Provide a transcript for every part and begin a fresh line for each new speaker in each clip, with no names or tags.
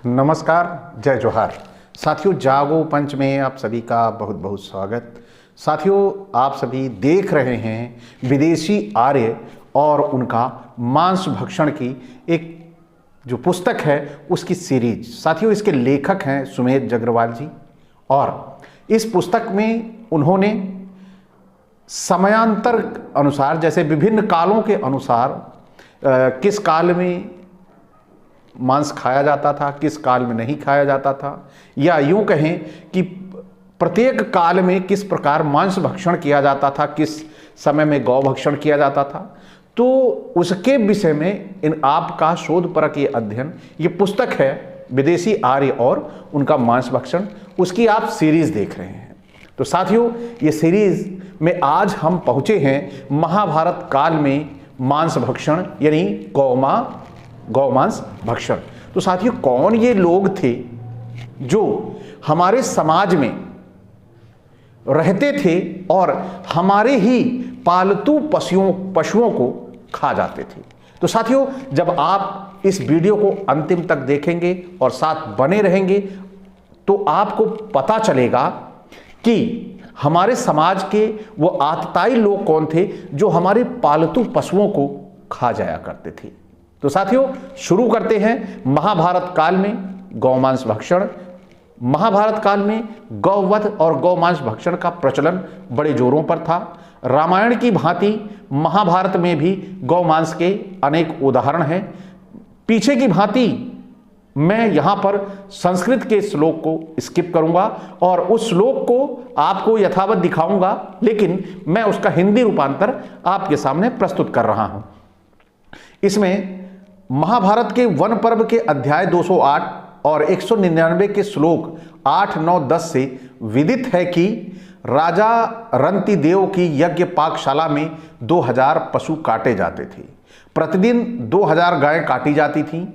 नमस्कार, जय जोहार। साथियों, जागो पंच में आप सभी का बहुत बहुत स्वागत। साथियों, आप सभी देख रहे हैं विदेशी आर्य और उनका मांस भक्षण की एक जो पुस्तक है उसकी सीरीज। साथियों, इसके लेखक हैं सुमेध जग्रवाल जी और इस पुस्तक में उन्होंने समयांतर अनुसार, जैसे विभिन्न कालों के अनुसार किस काल में मांस खाया जाता था, किस काल में नहीं खाया जाता था, या यूं कहें कि प्रत्येक काल में किस प्रकार मांस भक्षण किया जाता था, किस समय में गौ भक्षण किया जाता था, तो उसके विषय में इन आपका शोधपरक ये अध्ययन, ये पुस्तक है विदेशी आर्य और उनका मांस भक्षण, उसकी आप सीरीज देख रहे हैं। तो साथियों, ये सीरीज में आज हम पहुंचे हैं महाभारत काल में मांस भक्षण यानी गौमांस भक्षण। तो साथियों, कौन ये लोग थे जो हमारे समाज में रहते थे और हमारे ही पालतू पशुओं को खा जाते थे। तो साथियों, जब आप इस वीडियो को अंतिम तक देखेंगे और साथ बने रहेंगे तो आपको पता चलेगा कि हमारे समाज के वो आतताई लोग कौन थे जो हमारे पालतू पशुओं को खा जाया करते थे। तो साथियों, शुरू करते हैं। महाभारत काल में गौमांस भक्षण। महाभारत काल में गौवध और गौमांस भक्षण का प्रचलन बड़े जोरों पर था। रामायण की भांति महाभारत में भी गौमांस के अनेक उदाहरण हैं। पीछे की भांति मैं यहां पर संस्कृत के श्लोक को स्किप करूंगा और उस श्लोक को आपको यथावत दिखाऊंगा, लेकिन मैं उसका हिंदी रूपांतर आपके सामने प्रस्तुत कर रहा हूं। इसमें महाभारत के वन पर्व के अध्याय 208 और 199 के श्लोक 8, 9, 10 से विदित है कि राजा रंतिदेव की यज्ञ पाकशाला में 2000 पशु काटे जाते थे। प्रतिदिन 2000 गायें काटी जाती थीं।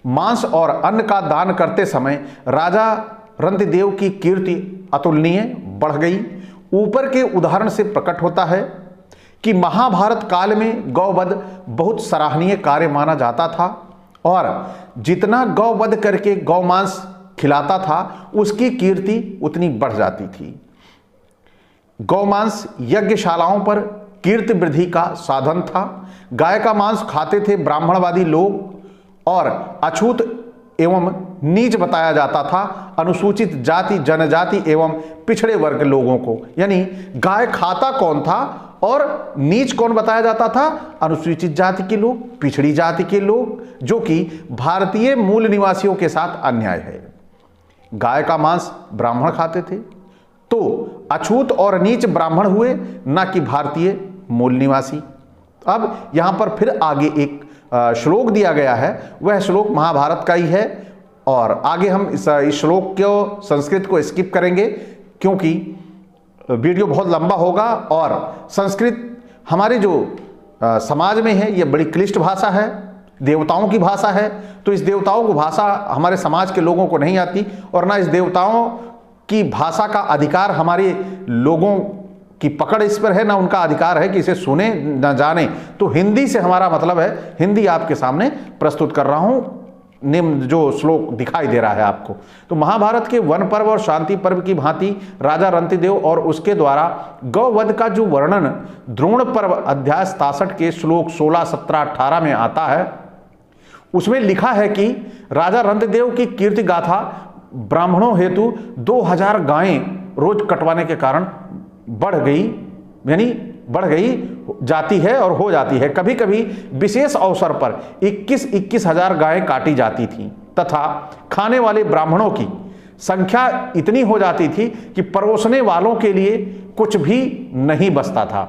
मांस और अन्न का दान करते समय राजा रंतिदेव की कीर्ति अतुलनीय बढ़ गई। ऊपर के उदाहरण से प्रकट होता है कि महाभारत काल में गौवध बहुत सराहनीय कार्य माना जाता था और जितना गौवध करके गौमांस खिलाता था उसकी कीर्ति उतनी बढ़ जाती थी। गौमांस यज्ञशालाओं पर कीर्ति वृद्धि का साधन था। गाय का मांस खाते थे ब्राह्मणवादी लोग और अछूत एवं नीच बताया जाता था अनुसूचित जाति, जनजाति एवं पिछड़े वर्ग लोगों को। यानी गाय खाता कौन था और नीच कौन बताया जाता था? अनुसूचित जाति के लोग, पिछड़ी जाति के लोग, जो कि भारतीय मूल निवासियों के साथ अन्याय है। गाय का मांस ब्राह्मण खाते थे, तो अछूत और नीच ब्राह्मण हुए, ना कि भारतीय मूल निवासी। अब यहां पर फिर आगे एक श्लोक दिया गया है, वह श्लोक महाभारत का ही है और आगे हम इस श्लोक को संस्कृत को स्किप करेंगे क्योंकि वीडियो बहुत लंबा होगा और संस्कृत हमारे जो समाज में है ये बड़ी क्लिष्ट भाषा है, देवताओं की भाषा है। तो इस देवताओं को भाषा हमारे समाज के लोगों को नहीं आती और ना इस देवताओं की भाषा का अधिकार हमारे लोगों की पकड़ इस पर है, ना उनका अधिकार है कि इसे सुने ना जाने। तो हिंदी से हमारा मतलब है, हिंदी आपके सामने प्रस्तुत कर रहा हूं। निम्न जो श्लोक दिखाई दे रहा है आपको, तो महाभारत के वन पर्व और शांति पर्व की भांति राजा रंतिदेव और उसके द्वारा गौवध का जो वर्णन द्रोण पर्व अध्याय 67 के श्लोक 16, 17, 18 में आता है, उसमें लिखा है कि राजा रंतिदेव की कीर्ति गाथा ब्राह्मणों हेतु 2000 गायें रोज कटवाने के कारण बढ़ गई, यानी बढ़ गई जाती है और हो जाती है। कभी कभी विशेष अवसर पर 21 हजार गायें काटी जाती थीं तथा खाने वाले ब्राह्मणों की संख्या इतनी हो जाती थी कि परोसने वालों के लिए कुछ भी नहीं बचता था।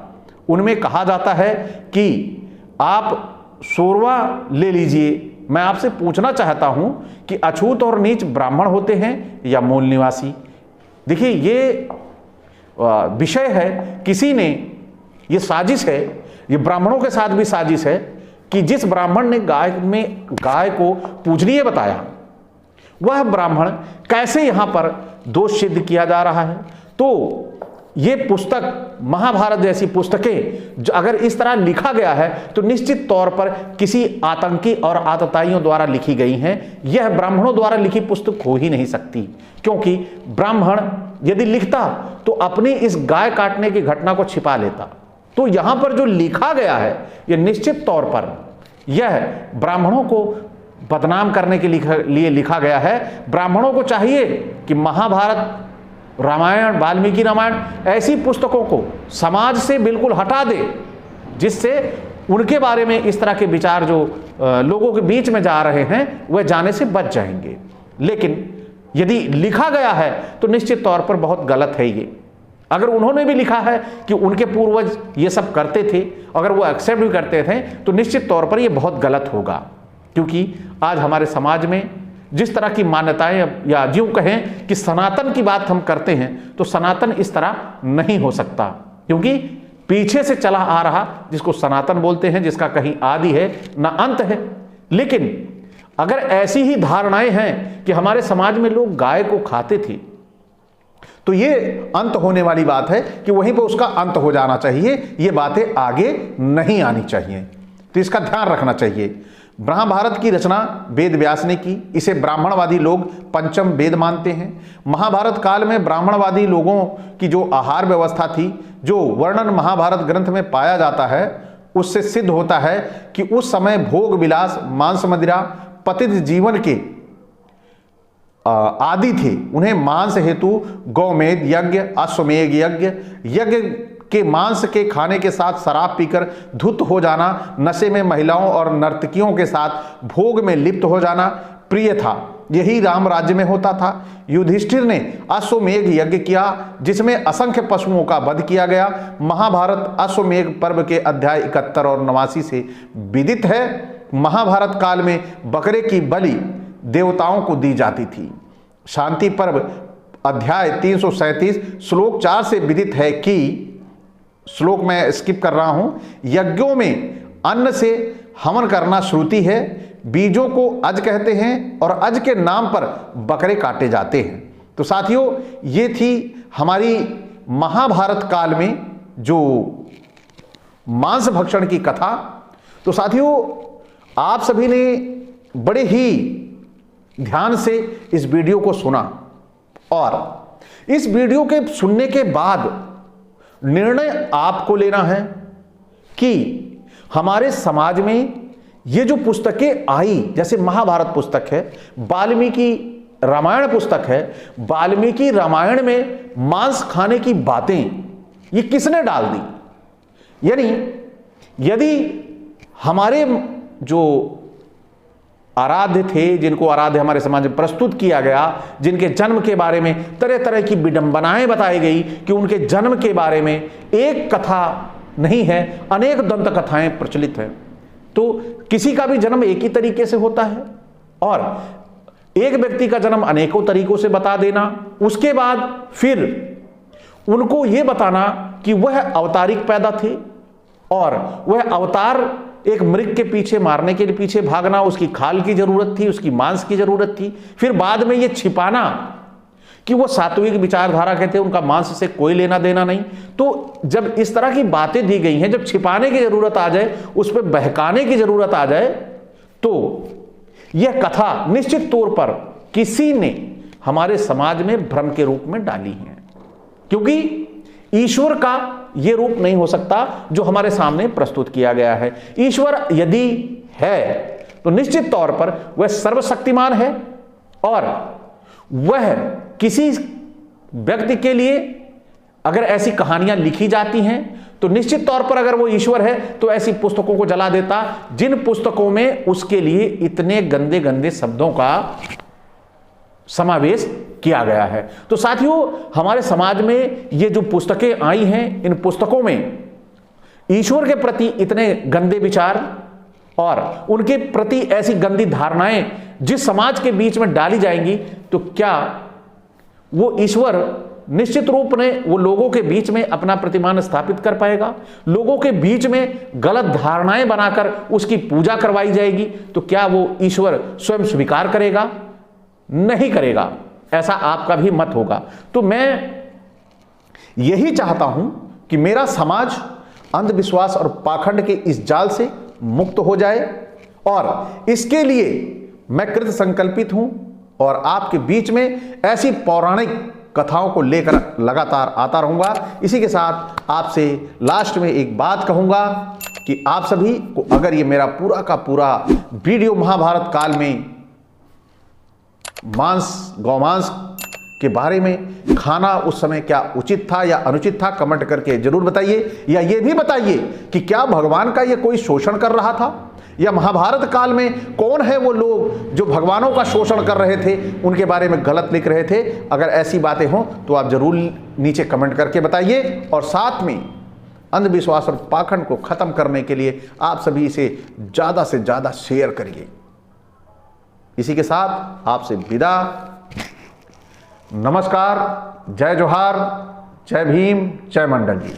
उनमें कहा जाता है कि आप शोरवा ले लीजिए। मैं आपसे पूछना चाहता हूं कि अछूत और नीच ब्राह्मण होते हैं या मूल निवासी? देखिए, ये विषय है, किसी ने, ये साजिश है, ये ब्राह्मणों के साथ भी साजिश है कि जिस ब्राह्मण ने गाय को पूजनीय बताया, वह ब्राह्मण कैसे यहां पर दोष सिद्ध किया जा रहा है। तो ये पुस्तक, महाभारत जैसी पुस्तकें जो अगर इस तरह लिखा गया है तो निश्चित तौर पर किसी आतंकी और आतताइयों द्वारा लिखी गई हैं। यह ब्राह्मणों द्वारा लिखी पुस्तक हो ही नहीं सकती, क्योंकि ब्राह्मण यदि लिखता तो अपनी इस गाय काटने की घटना को छिपा लेता। तो यहां पर जो लिखा गया है यह निश्चित तौर पर यह ब्राह्मणों को बदनाम करने के लिए लिखा गया है। ब्राह्मणों को चाहिए कि महाभारत, रामायण, वाल्मीकि रामायण ऐसी पुस्तकों को समाज से बिल्कुल हटा दे, जिससे उनके बारे में इस तरह के विचार जो लोगों के बीच में जा रहे हैं वह जाने से बच जाएंगे। लेकिन यदि लिखा गया है तो निश्चित तौर पर बहुत गलत है ये। अगर उन्होंने भी लिखा है कि उनके पूर्वज ये सब करते थे, अगर वो एक्सेप्ट भी करते थे, तो निश्चित तौर पर ये बहुत गलत होगा। क्योंकि आज हमारे समाज में जिस तरह की मान्यताएं, या यूं कहें कि सनातन की बात हम करते हैं, तो सनातन इस तरह नहीं हो सकता, क्योंकि पीछे से चला आ रहा जिसको सनातन बोलते हैं, जिसका कहीं आदि है ना अंत है। लेकिन अगर ऐसी ही धारणाएं हैं कि हमारे समाज में लोग गाय को खाते थे, तो ये अंत होने वाली बात है कि वहीं पर उसका अंत हो जाना चाहिए। ये बातें आगे नहीं आनी चाहिए, तो इसका ध्यान रखना चाहिए। महाभारत की रचना वेद व्यास ने की। इसे ब्राह्मणवादी लोग पंचम वेद मानते हैं। महाभारत काल में ब्राह्मणवादी लोगों की जो आहार व्यवस्था थी, जो वर्णन महाभारत ग्रंथ में पाया जाता है, उससे सिद्ध होता है कि उस समय भोग विलास, मांस मदिरा, पतित जीवन के आदि थे। उन्हें मांस हेतु गौमेध यज्ञ, अश्वमेध यज्ञ, यज्ञ के मांस के खाने के साथ शराब पीकर धुत हो जाना, नशे में महिलाओं और नर्तकियों के साथ भोग में लिप्त हो जाना प्रिय था। यही राम राज्य में होता था। युधिष्ठिर ने अश्वमेध यज्ञ किया, जिसमें असंख्य पशुओं का वध किया गया। महाभारत अश्वमेध पर्व के अध्याय 71 और 89 से विदित है। महाभारत काल में बकरे की बलि देवताओं को दी जाती थी। शांति पर्व अध्याय 337 श्लोक 4 से विदित है कि, श्लोक में स्किप कर रहा हूं, यज्ञों में अन्न से हवन करना श्रुति है। बीजों को अज कहते हैं और अज के नाम पर बकरे काटे जाते हैं। तो साथियों, ये थी हमारी महाभारत काल में जो मांस भक्षण की कथा। तो साथियों, आप सभी ने बड़े ही ध्यान से इस वीडियो को सुना, और इस वीडियो के सुनने के बाद निर्णय आपको लेना है कि हमारे समाज में ये जो पुस्तकें आई, जैसे महाभारत पुस्तक है, वाल्मीकि रामायण पुस्तक है, वाल्मीकि रामायण में मांस खाने की बातें ये किसने डाल दी? यानी यदि हमारे जो आराध्य थे, जिनको आराध्य हमारे समाज में प्रस्तुत किया गया, जिनके जन्म के बारे में तरह तरह की विडंबनाएं बताई गई कि उनके जन्म के बारे में एक कथा नहीं है, अनेक दंत कथाएं प्रचलित हैं। तो किसी का भी जन्म एक ही तरीके से होता है, और एक व्यक्ति का जन्म अनेकों तरीकों से बता देना, उसके बाद फिर उनको यह बताना कि वह अवतारिक पैदा थे और वह अवतार एक मृग के पीछे मारने के लिए पीछे भागना, उसकी खाल की जरूरत थी, उसकी मांस की जरूरत थी, फिर बाद में यह छिपाना कि वो सात्विक विचारधारा के थे, उनका मांस से कोई लेना देना नहीं। तो जब इस तरह की बातें दी गई हैं, जब छिपाने की जरूरत आ जाए, उस पर बहकाने की जरूरत आ जाए, तो यह कथा निश्चित तौर पर किसी ने हमारे समाज में भ्रम के रूप में डाली है, क्योंकि ईश्वर का यह रूप नहीं हो सकता जो हमारे सामने प्रस्तुत किया गया है। ईश्वर यदि है तो निश्चित तौर पर वह सर्वशक्तिमान है, और वह किसी व्यक्ति के लिए अगर ऐसी कहानियां लिखी जाती हैं तो निश्चित तौर पर अगर वो ईश्वर है तो ऐसी पुस्तकों को जला देता जिन पुस्तकों में उसके लिए इतने गंदे गंदे शब्दों का समावेश किया गया है। तो साथियों, हमारे समाज में ये जो पुस्तकें आई हैं, इन पुस्तकों में ईश्वर के प्रति इतने गंदे विचार और उनके प्रति ऐसी गंदी धारणाएं जिस समाज के बीच में डाली जाएंगी, तो क्या वो ईश्वर निश्चित रूप में वो लोगों के बीच में अपना प्रतिमान स्थापित कर पाएगा? लोगों के बीच में गलत धारणाएं बनाकर उसकी पूजा करवाई जाएगी, तो क्या वो ईश्वर स्वयं स्वीकार करेगा? नहीं करेगा। ऐसा आपका भी मत होगा। तो मैं यही चाहता हूं कि मेरा समाज अंधविश्वास और पाखंड के इस जाल से मुक्त हो जाए, और इसके लिए मैं कृत संकल्पित हूं और आपके बीच में ऐसी पौराणिक कथाओं को लेकर लगातार आता रहूंगा। इसी के साथ आपसे लास्ट में एक बात कहूंगा कि आप सभी को अगर ये मेरा पूरा का पूरा वीडियो महाभारत काल में गौमांस के बारे में खाना उस समय क्या उचित था या अनुचित था, कमेंट करके जरूर बताइए। या ये भी बताइए कि क्या भगवान का ये कोई शोषण कर रहा था, या महाभारत काल में कौन है वो लोग जो भगवानों का शोषण कर रहे थे, उनके बारे में गलत लिख रहे थे। अगर ऐसी बातें हों तो आप जरूर नीचे कमेंट करके बताइए, और साथ में अंधविश्वास और पाखंड को खत्म करने के लिए आप सभी इसे ज़्यादा से ज़्यादा शेयर करिए। इसी के साथ आपसे विदा। नमस्कार, जय जोहार, जय भीम, जय मंडल जी।